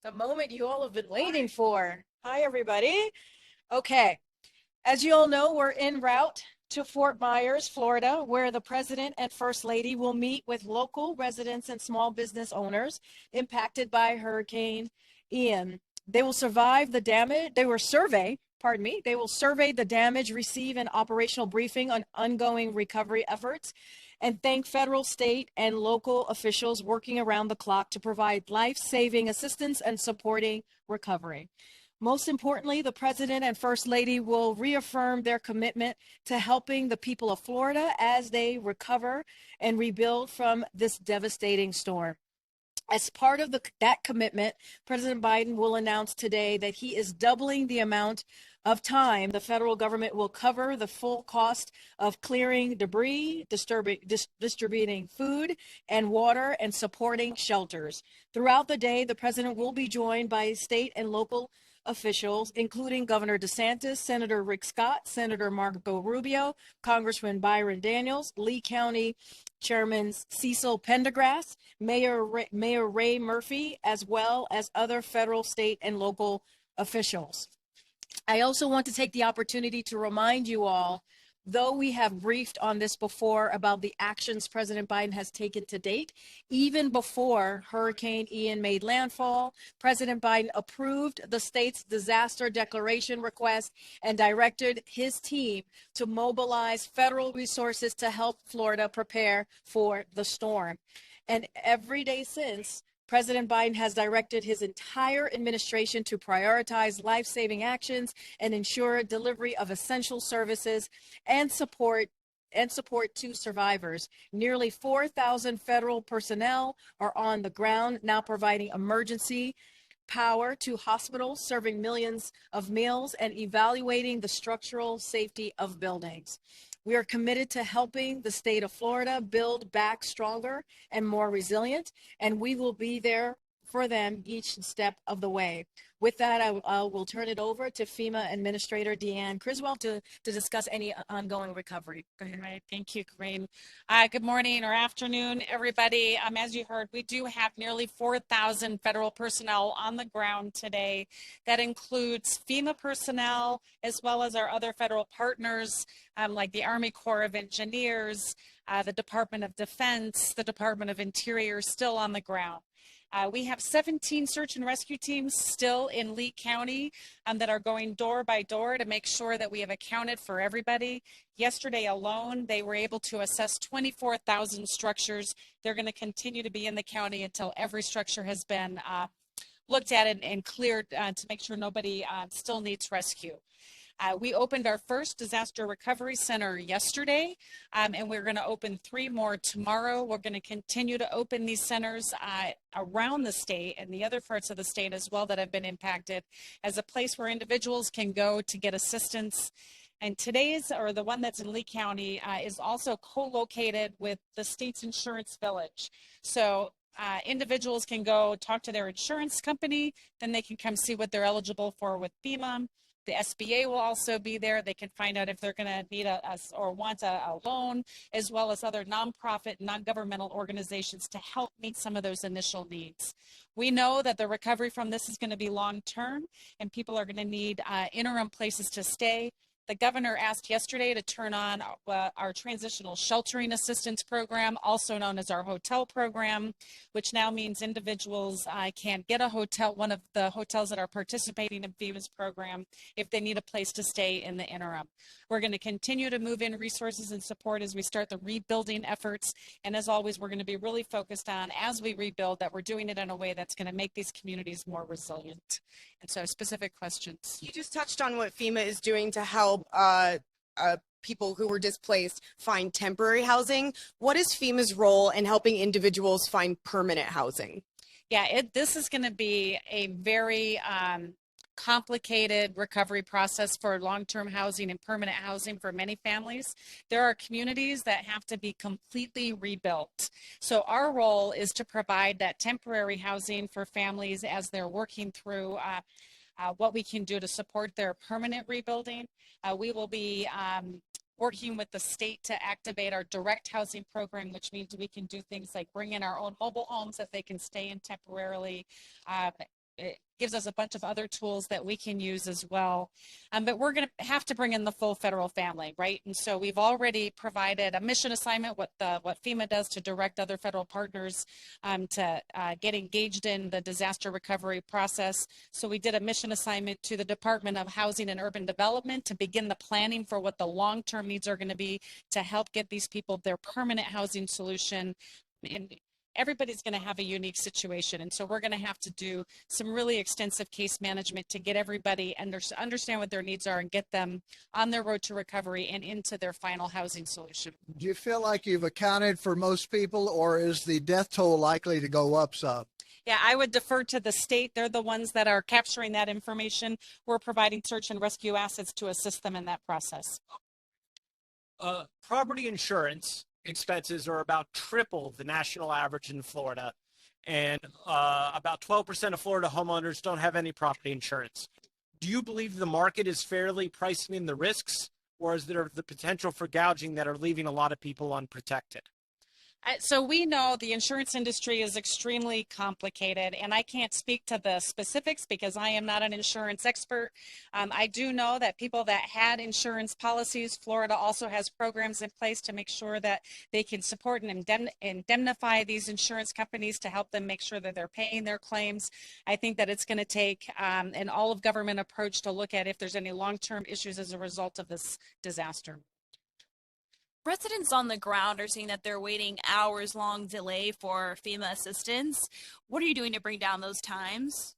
The moment you all have been waiting for. Hi, everybody. Okay, as you all know, we're en route to Fort Myers, Florida, where the President and First Lady will meet with local residents and small business owners impacted by Hurricane Ian. They will survive the damage. They will survey the damage, receive an operational briefing on ongoing recovery efforts, and thank federal, state, and local officials working around the clock to provide life-saving assistance and supporting recovery. Most importantly, the President and First Lady will reaffirm their commitment to helping the people of Florida as they recover and rebuild from this devastating storm. As part of that commitment, President Biden will announce today that he is doubling the amount of time the federal government will cover the full cost of clearing debris, distributing food and water, and supporting shelters. Throughout the day, the president will be joined by state and local officials, including Governor DeSantis, Senator Rick Scott, Senator Marco Rubio, Congressman Byron Daniels, Lee County Chairman Cecil Pendergrass, Mayor Ray Murphy, as well as other federal, state, and local officials. I also want to take the opportunity to remind you all, though we have briefed on this before about the actions President Biden has taken to date, even before Hurricane Ian made landfall, President Biden approved the state's disaster declaration request and directed his team to mobilize federal resources to help Florida prepare for the storm. And every day since, President Biden has directed his entire administration to prioritize life-saving actions and ensure delivery of essential services and support to survivors. Nearly 4,000 federal personnel are on the ground now providing emergency power to hospitals, serving millions of meals, and evaluating the structural safety of buildings. We are committed to helping the state of Florida build back stronger and more resilient, and we will be there for them each step of the way. With that, I will turn it over to FEMA Administrator Deanne Criswell to discuss any ongoing recovery. Go ahead. All right, thank you, Karine. Good morning or afternoon, everybody. As you heard, we do have nearly 4,000 federal personnel on the ground today. That includes FEMA personnel, as well as our other federal partners, like the Army Corps of Engineers, the Department of Defense, the Department of Interior, still on the ground. We have 17 search and rescue teams still in Lee County that are going door by door to make sure that we have accounted for everybody. Yesterday alone, they were able to assess 24,000 structures. They're going to continue to be in the county until every structure has been looked at and cleared to make sure nobody still needs rescue. We opened our first disaster recovery center yesterday, and we're going to open 3 more tomorrow. We're going to continue to open these centers around the state and the other parts of the state as well that have been impacted as a place where individuals can go to get assistance. And today's, or the one that's in Lee County, is also co-located with the state's insurance village. So individuals can go talk to their insurance company, then they can come see what they're eligible for with FEMA. The SBA will also be there. They can find out if they're going to need or want a loan, as well as other nonprofit, non-governmental organizations to help meet some of those initial needs. We know that the recovery from this is going to be long-term, and people are going to need interim places to stay. The governor asked yesterday to turn on our transitional sheltering assistance program, also known as our hotel program, which now means individuals can get a hotel, one of the hotels that are participating in FEMA's program, if they need a place to stay in the interim. We're going to continue to move in resources and support as we start the rebuilding efforts. And as always, we're going to be really focused on, as we rebuild, that we're doing it in a way that's going to make these communities more resilient. And so specific questions. You just touched on what FEMA is doing to help people who were displaced find temporary housing. What is FEMA's role in helping individuals find permanent housing? Yeah, this is going to be a very complicated recovery process for long-term housing and permanent housing for many families. There are communities that have to be completely rebuilt. So our role is to provide that temporary housing for families as they're working through what we can do to support their permanent rebuilding. We will be working with the state to activate our direct housing program, which means we can do things like bring in our own mobile homes that they can stay in temporarily, it gives us a bunch of other tools that we can use as well. But we're going to have to bring in the full federal family, right? And so we've already provided a mission assignment, what FEMA does to direct other federal partners to get engaged in the disaster recovery process. So we did a mission assignment to the Department of Housing and Urban Development to begin the planning for what the long-term needs are going to be to help get these people their permanent housing solution. And everybody's going to have a unique situation. And so we're going to have to do some really extensive case management to get everybody understand what their needs are and get them on their road to recovery and into their final housing solution. Do you feel like you've accounted for most people, or is the death toll likely to go up some? Yeah, I would defer to the state. They're the ones that are capturing that information. We're providing search and rescue assets to assist them in that process. Property insurance expenses are about triple the national average in Florida, and about 12% of Florida homeowners don't have any property insurance. Do you believe the market is fairly pricing in the risks, or is there the potential for gouging that are leaving a lot of people unprotected? So we know the insurance industry is extremely complicated, and I can't speak to the specifics because I am not an insurance expert. I do know that people that had insurance policies, Florida also has programs in place to make sure that they can support and indemnify these insurance companies to help them make sure that they're paying their claims. I think that it's going to take an all-of-government approach to look at if there's any long-term issues as a result of this disaster. Residents on the ground are saying that they're waiting hours-long delay for FEMA assistance. What are you doing to bring down those times?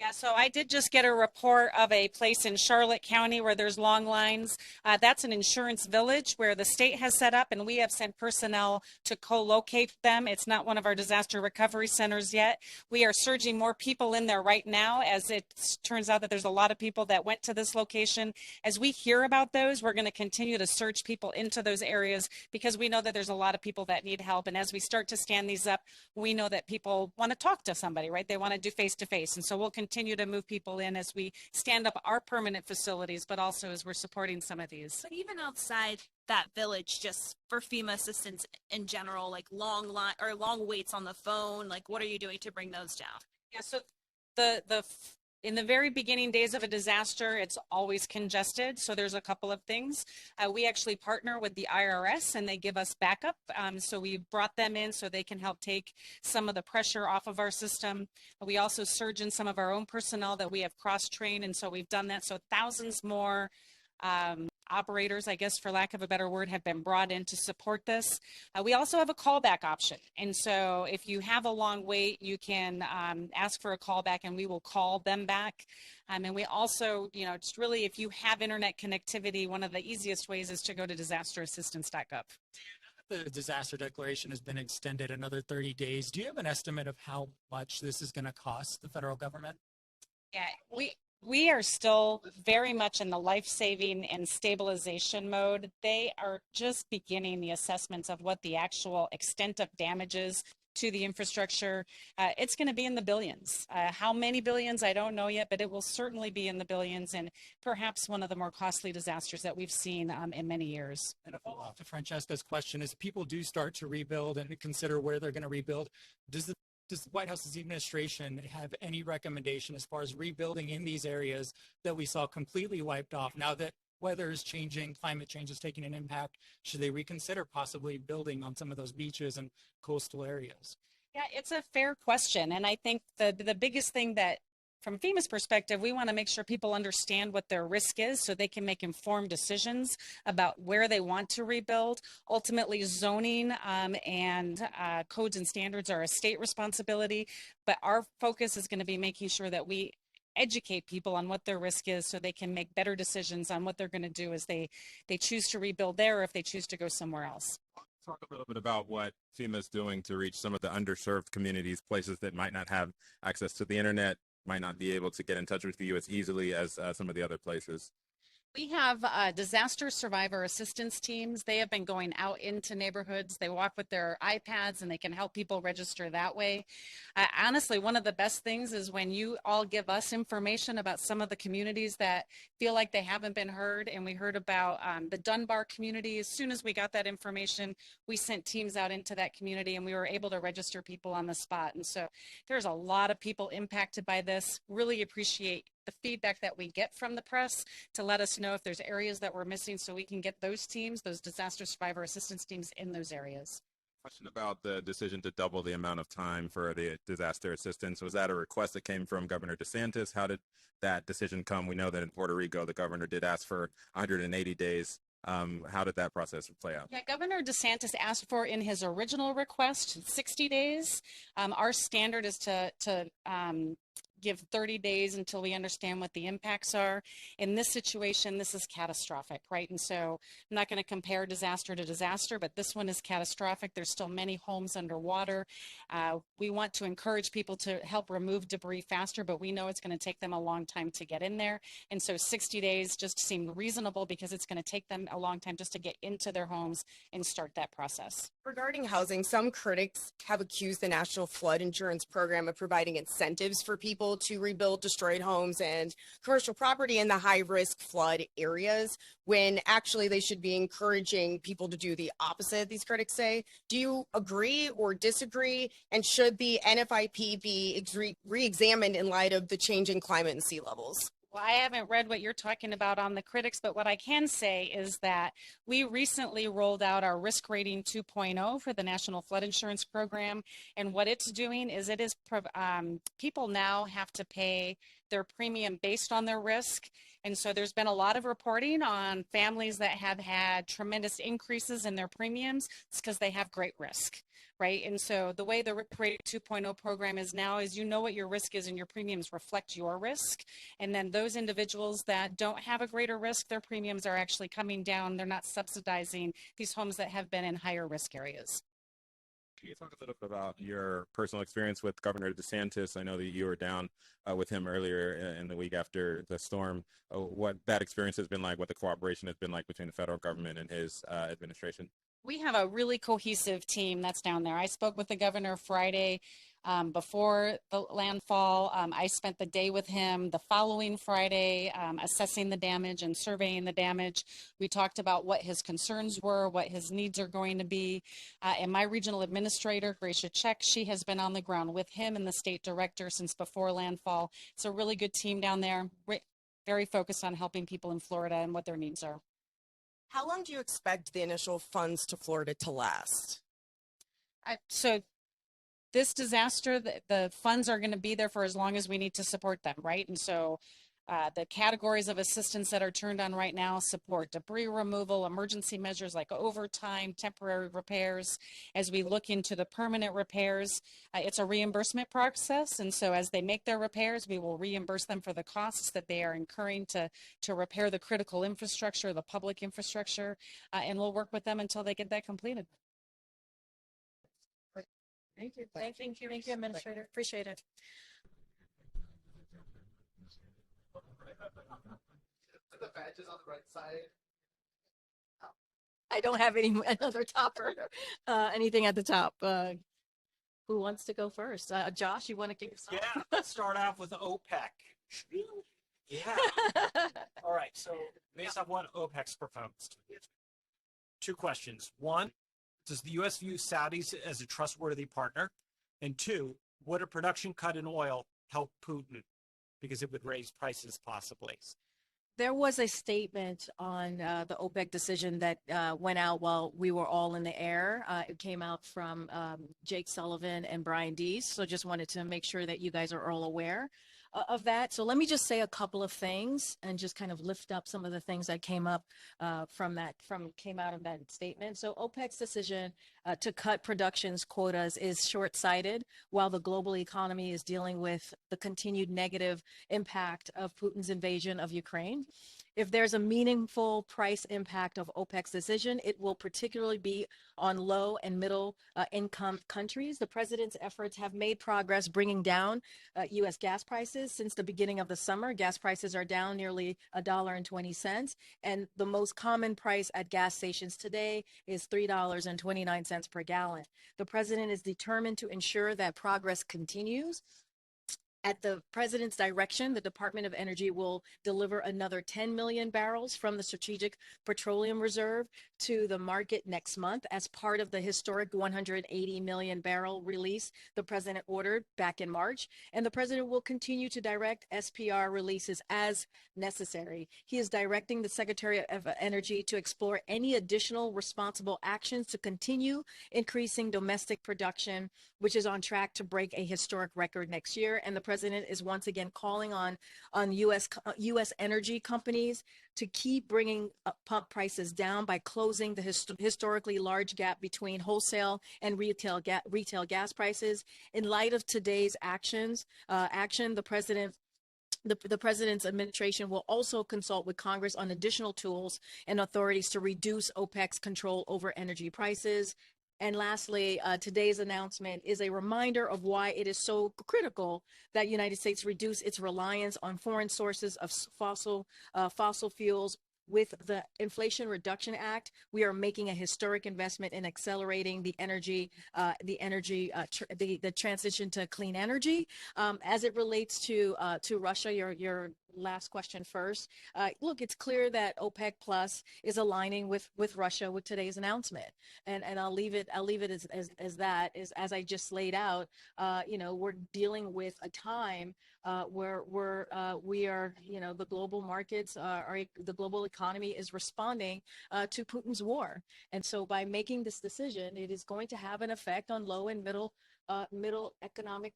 Yeah, so I did just get a report of a place in Charlotte County where there's long lines. That's an insurance village where the state has set up, and we have sent personnel to co-locate them. It's not one of our disaster recovery centers yet. We are surging more people in there right now, as it turns out that there's a lot of people that went to this location. As we hear about those, we're going to continue to surge people into those areas because we know that there's a lot of people that need help. And as we start to stand these up, we know that people want to talk to somebody, right? They want to do face-to-face. And so we'll continue to move people in as we stand up our permanent facilities, but also as we're supporting some of these. But even outside that village, just for FEMA assistance in general, like long waits on the phone, like what are you doing to bring those down? Yeah, so in the very beginning days of a disaster, it's always congested. So there's a couple of things. We actually partner with the IRS and they give us backup. So we brought them in so they can help take some of the pressure off of our system. We also surge in some of our own personnel that we have cross-trained. And so we've done that. So thousands more operators, I guess for lack of a better word, have been brought in to support this. We also have a callback option. And so if you have a long wait, you can ask for a callback and we will call them back. And we also, just really, if you have internet connectivity, one of the easiest ways is to go to disasterassistance.gov. The disaster declaration has been extended another 30 days. Do you have an estimate of how much this is going to cost the federal government? Yeah, we are still very much in the life-saving and stabilization mode. They are just beginning the assessments of what the actual extent of damages to the infrastructure. It's going to be in the billions. How many billions, I don't know yet, but it will certainly be in the billions and perhaps one of the more costly disasters that we've seen in many years. And a follow-up to Francesca's question, as people do start to rebuild and consider where they're going to rebuild, does the White House's administration have any recommendation as far as rebuilding in these areas that we saw completely wiped off? Now that weather is changing, climate change is taking an impact, should they reconsider possibly building on some of those beaches and coastal areas? Yeah, it's a fair question. And I think the biggest thing that from FEMA's perspective, we want to make sure people understand what their risk is so they can make informed decisions about where they want to rebuild. Ultimately, zoning and codes and standards are a state responsibility, but our focus is going to be making sure that we educate people on what their risk is so they can make better decisions on what they're going to do as they choose to rebuild there or if they choose to go somewhere else. Talk a little bit about what FEMA is doing to reach some of the underserved communities, places that might not have access to the internet, might not be able to get in touch with you as easily as some of the other places. We have disaster survivor assistance teams. They have been going out into neighborhoods. They walk with their iPads and they can help people register that way. Honestly, one of the best things is when you all give us information about some of the communities that feel like they haven't been heard. And we heard about the Dunbar community. As soon as we got that information, we sent teams out into that community and we were able to register people on the spot. And so there's a lot of people impacted by this. Really appreciate the feedback that we get from the press to let us know if there's areas that we're missing so we can get those teams, those disaster survivor assistance teams in those areas. Question about the decision to double the amount of time for the disaster assistance. Was that a request that came from Governor DeSantis? How did that decision come? We know that in Puerto Rico, the governor did ask for 180 days. How did that process play out? Yeah, Governor DeSantis asked for in his original request 60 days. Our standard is to give 30 days until we understand what the impacts are. In this situation, this is catastrophic, right? And so I'm not going to compare disaster to disaster, but this one is catastrophic. There's still many homes underwater. We want to encourage people to help remove debris faster, but we know it's going to take them a long time to get in there. And so 60 days just seemed reasonable because it's going to take them a long time just to get into their homes and start that process. Regarding housing, some critics have accused the National Flood Insurance Program of providing incentives for people to rebuild destroyed homes and commercial property in the high-risk flood areas, when actually they should be encouraging people to do the opposite, these critics say. Do you agree or disagree? And should the NFIP be re-examined in light of the changing climate and sea levels? Well, I haven't read what you're talking about on the critics, but what I can say is that we recently rolled out our risk rating 2.0 for the National Flood Insurance Program. And what it's doing is people now have to pay their premium based on their risk. And so there's been a lot of reporting on families that have had tremendous increases in their premiums. It's because they have great risk. Right. And so the way the Risk Rating 2.0 program is now is you know what your risk is and your premiums reflect your risk. And then those individuals that don't have a greater risk, their premiums are actually coming down. They're not subsidizing these homes that have been in higher risk areas. Can you talk a little bit about your personal experience with Governor DeSantis? I know that you were down with him earlier in the week after the storm. What that experience has been like, what the cooperation has been like between the federal government and his administration? We have a really cohesive team that's down there. I spoke with the governor Friday before the landfall. I spent the day with him the following Friday assessing the damage and surveying the damage. We talked about what his concerns were, what his needs are going to be. And my regional administrator, Gracia Check, she has been on the ground with him and the state director since before landfall. It's a really good team down there, very focused on helping people in Florida and what their needs are. How long do you expect the initial funds to Florida to last? So this disaster, the funds are going to be there for as long as we need to support them, right? And so the categories of assistance that are turned on right now support debris removal, emergency measures like overtime, temporary repairs. As we look into the permanent repairs, it's a reimbursement process. And so as they make their repairs, we will reimburse them for the costs that they are incurring to repair the critical infrastructure, the public infrastructure, and we'll work with them until they get that completed. Thank you. Thank you, Administrator. Appreciate it. The badges on the right side. I don't have another topper, anything at the top. Who wants to go first? Josh, you want to kick us off? Yeah, let's start off with OPEC. Yeah. All right. So based on what OPEC's proposed, two questions. One, does the U.S. view Saudis as a trustworthy partner? And two, would a production cut in oil help Putin because it would raise prices possibly? There was a statement on the OPEC decision that went out while we were all in the air. It came out from Jake Sullivan and Brian Dees. So just wanted to make sure that you guys are all aware of that. So let me just say a couple of things and just kind of lift up some of the things that came out of that statement. So OPEC's decision to cut production's quotas is short-sighted, while the global economy is dealing with the continued negative impact of Putin's invasion of Ukraine. If there's a meaningful price impact of OPEC's decision, it will particularly be on low and middle income countries. The president's efforts have made progress bringing down U.S. gas prices since the beginning of the summer. Gas prices are down nearly $1.20, and the most common price at gas stations today is $3.29 per gallon. The president is determined to ensure that progress continues. At the president's direction, the Department of Energy will deliver another 10 million barrels from the Strategic Petroleum Reserve to the market next month as part of the historic 180 million barrel release the president ordered back in March. And the president will continue to direct SPR releases as necessary. He is directing the Secretary of Energy to explore any additional responsible actions to continue increasing domestic production, which is on track to break a historic record next year. And the president is once again calling on U.S. energy companies to keep bringing pump prices down by closing the historically large gap between wholesale and retail gas prices. In light of today's action, the president's administration will also consult with Congress on additional tools and authorities to reduce OPEC's control over energy prices. And lastly, today's announcement is a reminder of why it is so critical that the United States reduce its reliance on foreign sources of fossil fuels. With the Inflation Reduction Act, we are making a historic investment in accelerating the transition to clean energy. As it relates to Russia, your last question first. Look, it's clear that OPEC Plus is aligning with Russia with today's announcement, and I'll leave it as that is as I just laid out. We're dealing with a time where we are, the global markets the global economy is responding to Putin's war, and so by making this decision, it is going to have an effect on low and middle economic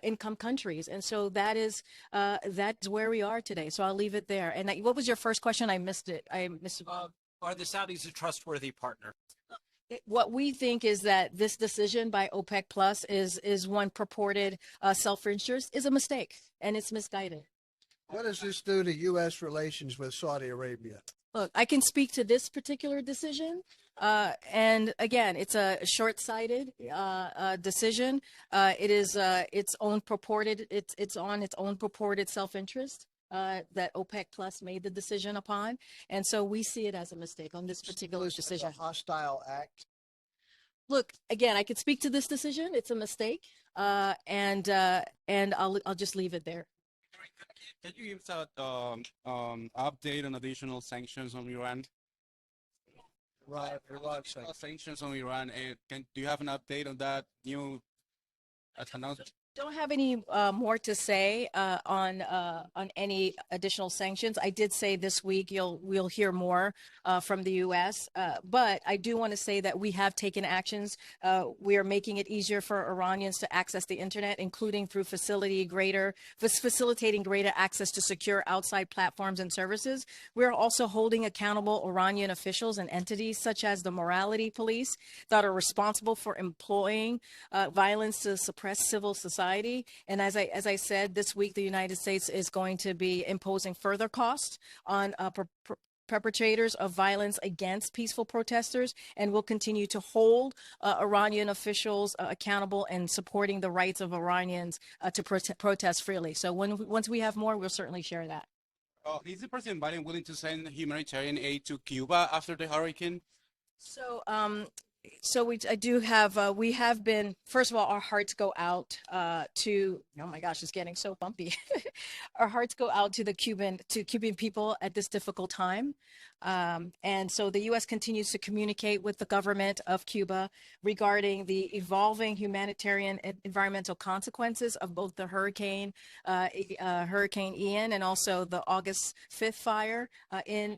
income countries, and so that's where we are today. So I'll leave it there. And what was your first question? I missed it. Are the Saudis a trustworthy partner? What we think is that this decision by OPEC Plus is one purported self-interest is a mistake, and it's misguided. What does this do to U.S. relations with Saudi Arabia? Look, I can speak to this particular decision. And again, it's a short-sighted decision. It is its on its own purported self-interest that OPEC Plus made the decision upon, and so we see it as a mistake on this particular decision. It's a hostile act. Look, again, I could speak to this decision. It's a mistake, and I'll just leave it there. Can you give us an update on additional sanctions on Iran? Right, Sanctions on Iran. Do you have an update on that new announcement? Don't have any more to say on any additional sanctions. I did say this week we'll hear more from the U.S., but I do want to say that we have taken actions. We are making it easier for Iranians to access the internet, including through facilitating greater access to secure outside platforms and services. We're also holding accountable Iranian officials and entities such as the morality police that are responsible for employing violence to suppress civil society. And as I said, this week the United States is going to be imposing further costs on perpetrators of violence against peaceful protesters, and will continue to hold Iranian officials accountable and supporting the rights of Iranians to protest freely. So once we have more, we'll certainly share that. Is the President Biden willing to send humanitarian aid to Cuba after the hurricane? So we have been, first of all, our hearts go out to, oh my gosh, it's getting so bumpy. Our hearts go out to Cuban people at this difficult time. And so the U.S. continues to communicate with the government of Cuba regarding the evolving humanitarian and environmental consequences of both the Hurricane Ian and also the August 5th fire in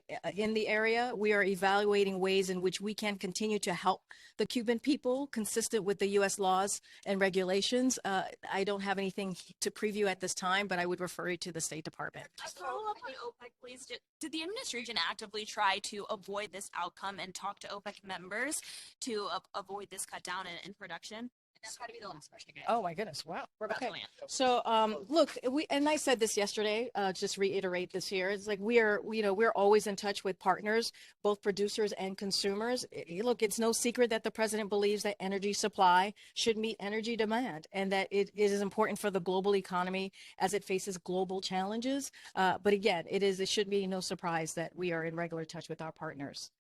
the area. We are evaluating ways in which we can continue to help the Cuban people consistent with the U.S. laws and regulations. I don't have anything to preview at this time, but I would refer you to the State Department. Just follow up on OPEC, please. Did the administration actively try to avoid this outcome and talk to OPEC members to avoid this cut down in production? That's got to be the last question, guys. Oh my goodness! Wow. We're about Okay. to land. So, look, and I said this yesterday. Just reiterate this here. It's like we're always in touch with partners, both producers and consumers. Look, it's no secret that the president believes that energy supply should meet energy demand, and that it is important for the global economy as it faces global challenges. But again, it should be no surprise that we are in regular touch with our partners.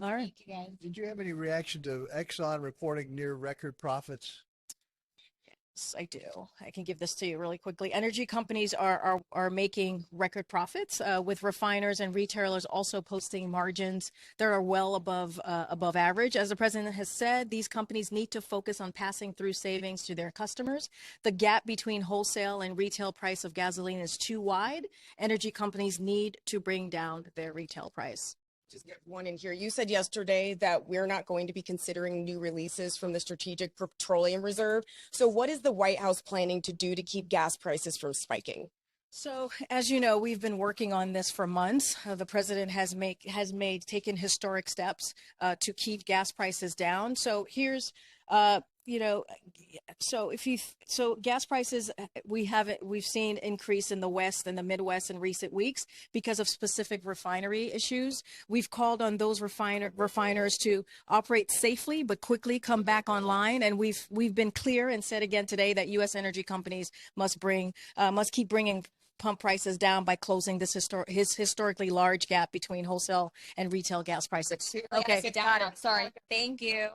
All right. Did you have any reaction to Exxon reporting near record profits? Yes, I do. I can give this to you really quickly. Energy companies are making record profits, with refiners and retailers also posting margins that are well above average. As the president has said, these companies need to focus on passing through savings to their customers. The gap between wholesale and retail price of gasoline is too wide. Energy companies need to bring down their retail price. Just get one in here. You said yesterday that we're not going to be considering new releases from the Strategic Petroleum Reserve. So what is the White House planning to do to keep gas prices from spiking? So, as you know, we've been working on this for months. The president has taken historic steps to keep gas prices down. So here's, so gas prices, we've seen increase in the West and the Midwest in recent weeks because of specific refinery issues. We've called on those refiners to operate safely but quickly come back online, and we've been clear and said again today that U.S. energy companies must keep bringing pump prices down by closing this historically large gap between wholesale and retail gas prices. Okay, got it. Sorry. Thank you.